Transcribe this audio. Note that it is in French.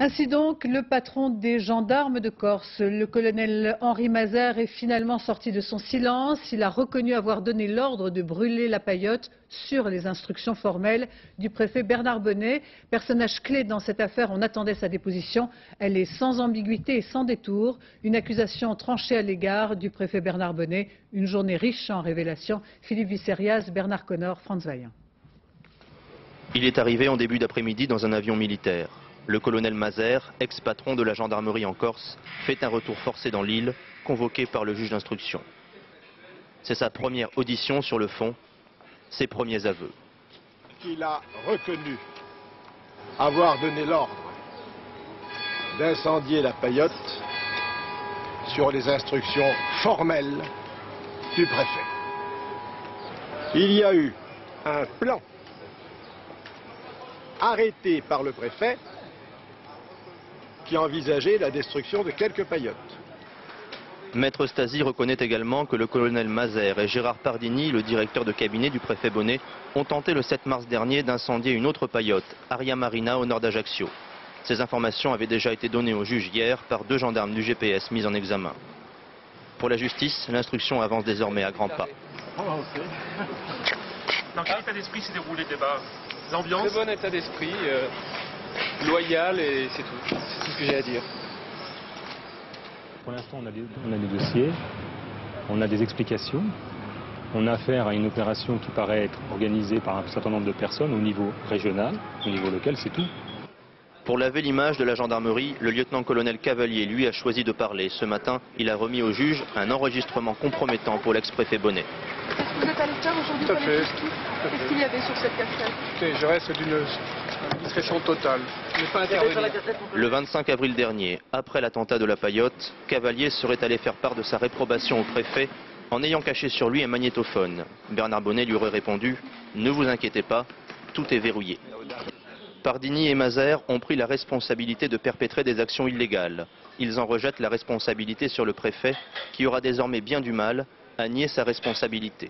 Ainsi donc, le patron des gendarmes de Corse, le colonel Henri Mazère, est finalement sorti de son silence. Il a reconnu avoir donné l'ordre de brûler la paillote sur les instructions formelles du préfet Bernard Bonnet. Personnage clé dans cette affaire, on attendait sa déposition. Elle est sans ambiguïté et sans détour. Une accusation tranchée à l'égard du préfet Bernard Bonnet. Une journée riche en révélations. Philippe Visserias, Bernard Connor, Franz Vaillant. Il est arrivé en début d'après-midi dans un avion militaire. Le colonel Mazère, ex-patron de la gendarmerie en Corse, fait un retour forcé dans l'île, convoqué par le juge d'instruction. C'est sa première audition sur le fond, ses premiers aveux. Il a reconnu avoir donné l'ordre d'incendier la paillote sur les instructions formelles du préfet. Il y a eu un plan arrêté par le préfet qui envisageait la destruction de quelques paillotes. Maître Stasi reconnaît également que le colonel Mazère et Gérard Pardini, le directeur de cabinet du préfet Bonnet, ont tenté le 7 mars dernier d'incendier une autre paillote, Aria Marina, au nord d'Ajaccio. Ces informations avaient déjà été données au juge hier par 2 gendarmes du GPS mis en examen. Pour la justice, l'instruction avance désormais à grands pas. Dans quel état d'esprit s'est déroulé le débat? L'ambiance? Très bon état d'esprit, loyal, et c'est tout. C'est tout ce que j'ai à dire. Pour l'instant, on a des dossiers, on a des explications. On a affaire à une opération qui paraît être organisée par un certain nombre de personnes au niveau régional, au niveau local, c'est tout. Pour laver l'image de la gendarmerie, le lieutenant-colonel Cavalier, lui, a choisi de parler. Ce matin, il a remis au juge un enregistrement compromettant pour l'ex-préfet Bonnet. Est-ce que vous êtes allé faire aujourd'hui? Tout à fait. Qu'est-ce qu'il y avait sur cette casquette? Écoutez, je reste d'une discrétion totale. Je n'ai pas intervenu. Le 25 avril dernier, après l'attentat de la paillote, Cavalier serait allé faire part de sa réprobation au préfet en ayant caché sur lui un magnétophone. Bernard Bonnet lui aurait répondu « Ne vous inquiétez pas, tout est verrouillé ». Pardini et Mazère ont pris la responsabilité de perpétrer des actions illégales. Ils en rejettent la responsabilité sur le préfet, qui aura désormais bien du mal à nier sa responsabilité.